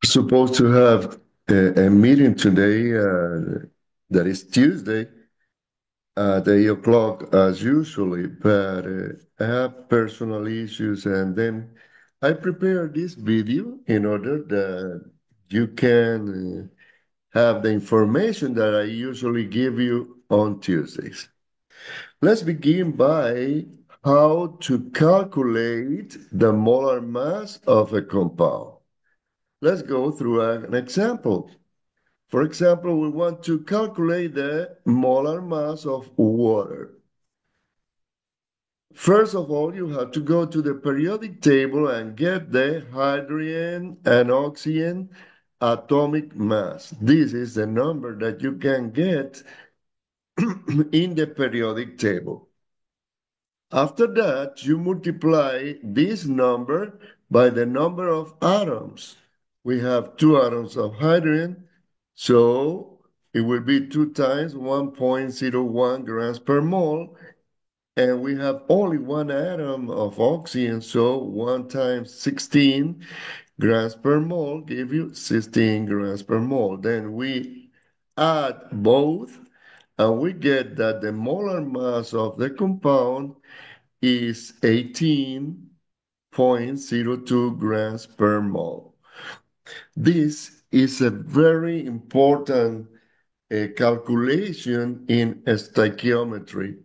Supposed to have a meeting today that is Tuesday at 8 o'clock as usually, but I have personal issues and then I prepared this video in order that you can have the information that I usually give you on Tuesdays. Let's begin by how to calculate the molar mass of a compound. Let's go through an example. For example, we want to calculate the molar mass of water. First of all, you have to go to the periodic table and get the hydrogen and oxygen atomic mass. This is the number that you can get in the periodic table. After that, you multiply this number by the number of atoms. We have 2 atoms of hydrogen, so it will be 2 times 1.01 grams per mole. And we have only 1 atom of oxygen, so 1 times 16 grams per mole give you 16 grams per mole. Then we add both, and we get that the molar mass of the compound is 18.02 grams per mole. This is a very important calculation in stoichiometry.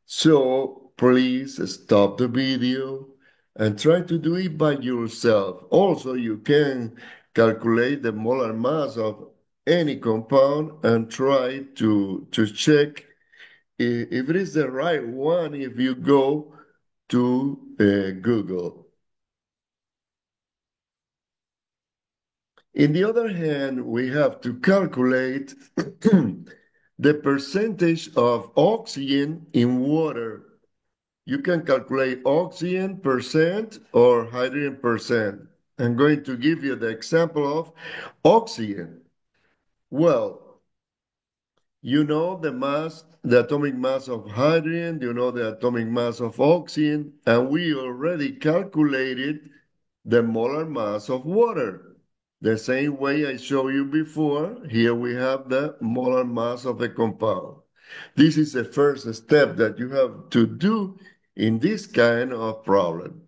So please stop the video and try to do it by yourself. Also, you can calculate the molar mass of any compound and try to check if it is the right one if you go to Google. In the other hand, we have to calculate the percentage of oxygen in water. You can calculate oxygen percent or hydrogen percent. I'm going to give you the example of oxygen. Well, you know the mass, the atomic mass of hydrogen, you know the atomic mass of oxygen, and we already calculated the molar mass of water. The same way I showed you before, here we have the molar mass of a compound. This is the first step that you have to do in this kind of problem.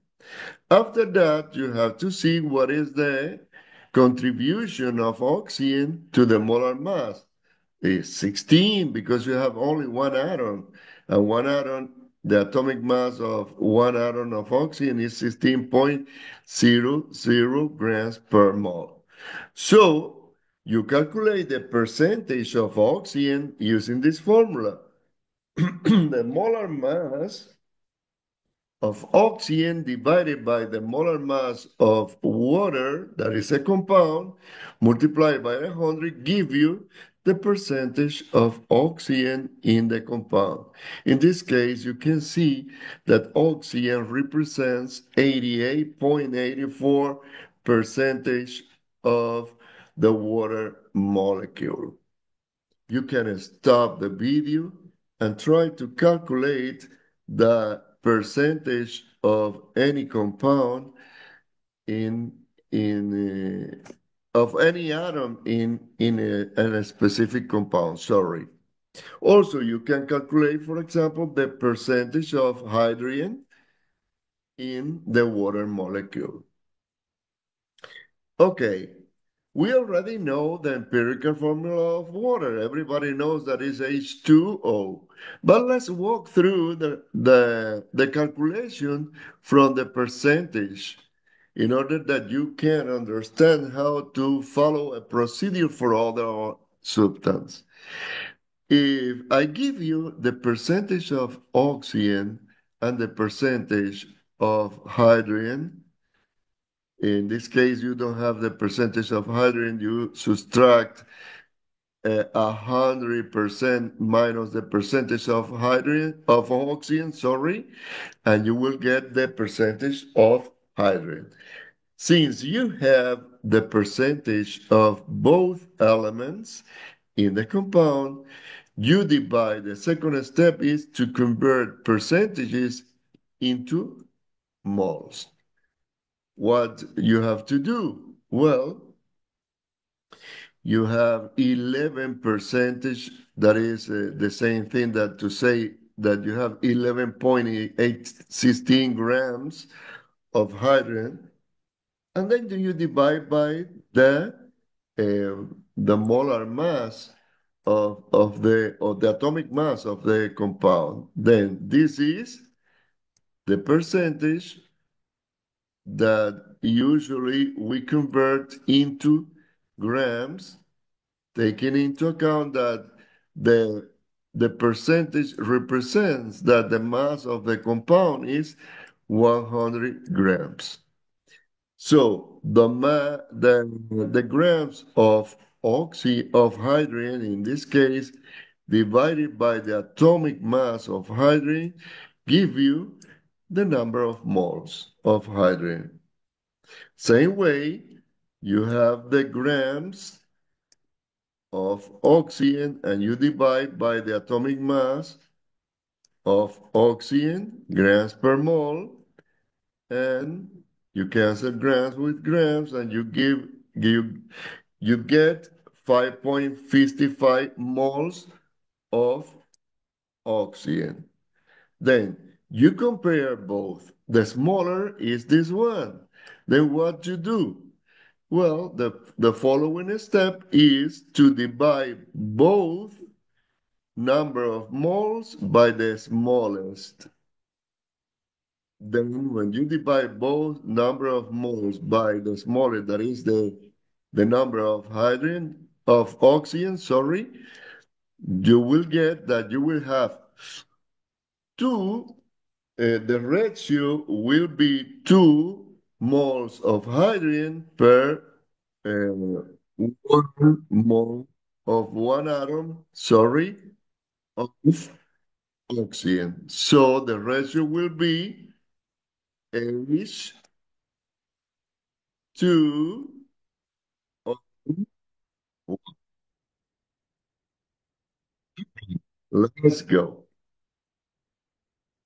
After that, you have to see what is the contribution of oxygen to the molar mass. It's 16 because you have only 1 atom. And 1 atom, the atomic mass of 1 atom of oxygen is 16.00 grams per mole. So you calculate the percentage of oxygen using this formula. The molar mass of oxygen divided by the molar mass of water, that is a compound, multiplied by 100, give you the percentage of oxygen in the compound. In this case, you can see that oxygen represents 88.84 percentage of the water molecule. You can stop the video and try to calculate the percentage of any compound in of any atom in a specific compound. Sorry. Also, you can calculate, for example, the percentage of hydrogen in the water molecule. Okay, we already know the empirical formula of water. Everybody knows that is H2O. But let's walk through the calculation from the percentage in order that you can understand how to follow a procedure for other substance. If I give you the percentage of oxygen and the percentage of hydrogen, in this case, you don't have the percentage of hydrogen. You subtract 100% minus the percentage of hydrogen, of oxygen, sorry, and you will get the percentage of hydrogen. Since you have the percentage of both elements in the compound, you divide. The second step is to convert percentages into moles. what you have to do? Well, you have 11 percentage. That is the same thing that to say that you have 11.816 grams of hydrogen. And then do you divide by the molar mass of the atomic mass of the compound. Then this is the percentage that usually we convert into grams, taking into account that the the percentage represents that the mass of the compound is 100 grams. So the grams of of hydrogen in this case divided by the atomic mass of hydrogen give you the number of moles of hydrogen. Same way, you have the grams of oxygen and you divide by the atomic mass of oxygen, grams per mole, and you cancel grams with grams and you get 5.55 moles of oxygen. Then you compare both. The smaller is this one. Then what you do? Well, the following step is to divide both number of moles by the smallest. Then when you divide both number of moles by the smallest, that is the number of hydrogen, of oxygen, sorry, you will get that you will have two, the ratio will be 2 moles of hydrogen per 1 mole of one atom, sorry, of oxygen. So the ratio will be H 2 of 1. Let's go.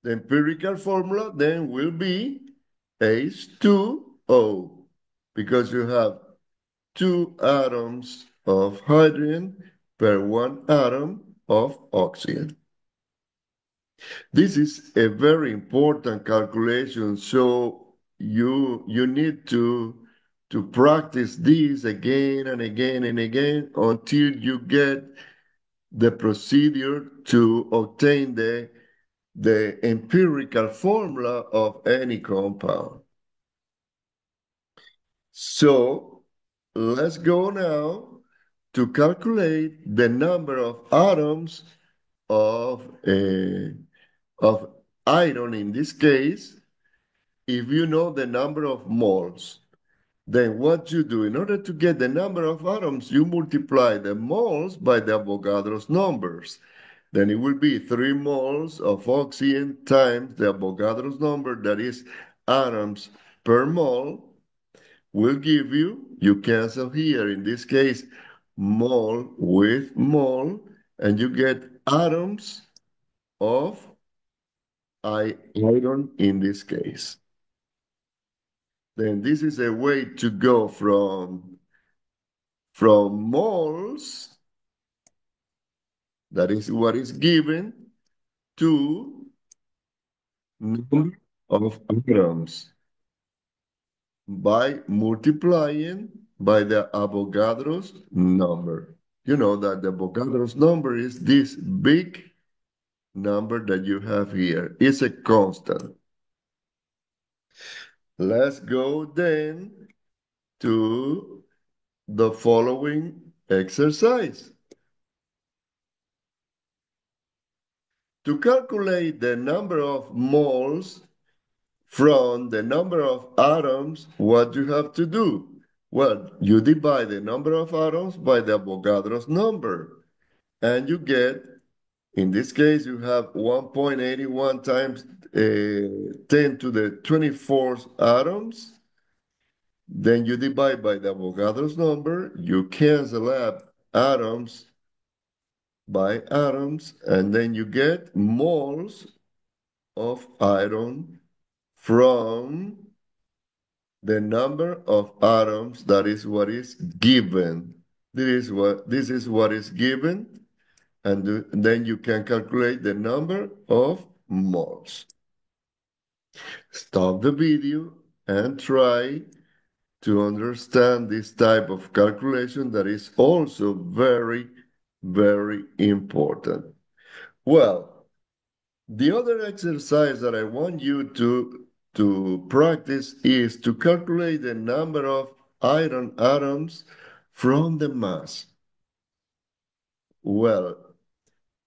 The empirical formula then will be H2O because you have 2 atoms of hydrogen per 1 atom of oxygen. This is a very important calculation, so you need to practice this again and again and again until you get the procedure to obtain the empirical formula of any compound. So let's go now to calculate the number of atoms of, of iron in this case. If you know the number of moles, then what you do in order to get the number of atoms, you multiply the moles by the Avogadro's numbers. Then it will be 3 moles of oxygen times the Avogadro's number, that is atoms per mole, will give you cancel here, in this case, mole with mole, and you get atoms of iron in this case. Then this is a way to go from moles, that is what is given, to number of atoms by multiplying by the Avogadro's number. You know that the Avogadro's number is this big number that you have here. It's a constant. Let's go then to the following exercise. To calculate the number of moles from the number of atoms, what you have to do? Well, you divide the number of atoms by the Avogadro's number, and you get, in this case, you have 1.81 times 10 to the 24th atoms. Then you divide by the Avogadro's number, you cancel out atoms by atoms, and then you get moles of iron from the number of atoms, that is what is given. This is what is given, and then you can calculate the number of moles. Stop the video and try to understand this type of calculation that is also very, very important. Well, the other exercise that I want you to practice is to calculate the number of iron atoms from the mass. Well,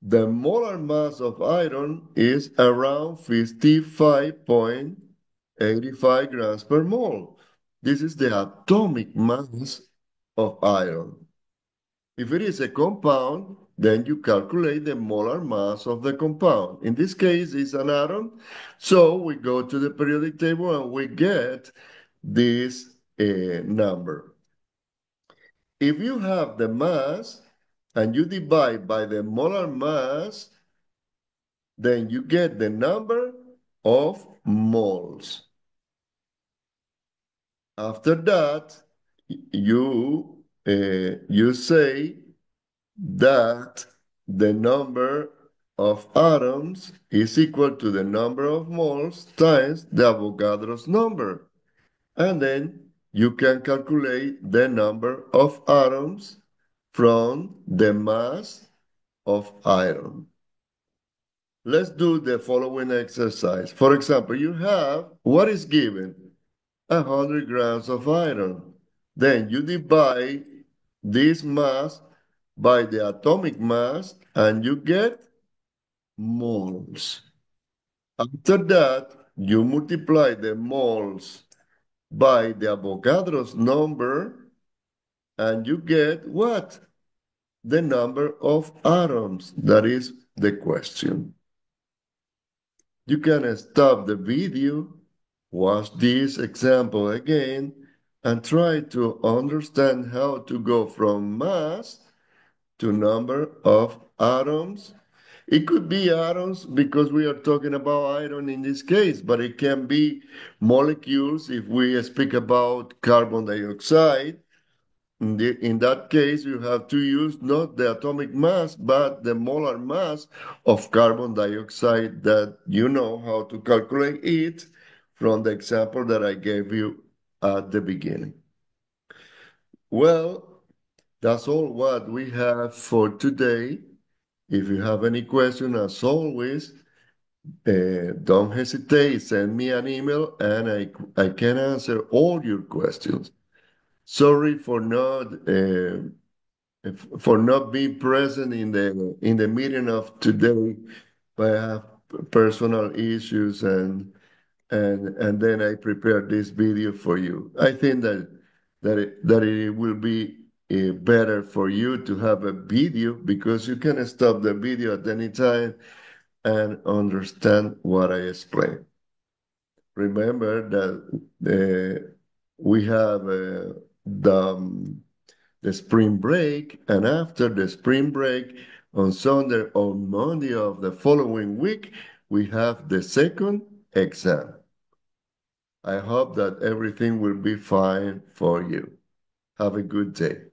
the molar mass of iron is around 55.85 grams per mole. This is the atomic mass of iron. If it is a compound, then you calculate the molar mass of the compound. In this case, it's an atom. So we go to the periodic table and we get this number. If you have the mass and you divide by the molar mass, then you get the number of moles. After that, you say that the number of atoms is equal to the number of moles times the Avogadro's number. And then you can calculate the number of atoms from the mass of iron. Let's do the following exercise. For example, you have what is given? 100 grams of iron. Then you divide this mass by the atomic mass and you get moles. After that, you multiply the moles by the Avogadro's number and you get what? The number of atoms. That is the question. You can stop the video, watch this example again, and try to understand how to go from mass to number of atoms. It could be atoms because we are talking about iron in this case, but it can be molecules if we speak about carbon dioxide. In that case, you have to use not the atomic mass, but the molar mass of carbon dioxide that you know how to calculate it from the example that I gave you at the beginning. Well, that's all what we have for today. If you have any question, as always, don't hesitate, send me an email and I can answer all your questions. Sorry for not being present in the meeting of today, but I have personal issues and then I prepared this video for you. I think that it will be better for you to have a video because you can stop the video at any time and understand what I explained. Remember that we have the spring break, and after the spring break, on Sunday or Monday of the following week, we have the second exam. I hope that everything will be fine for you. Have a good day.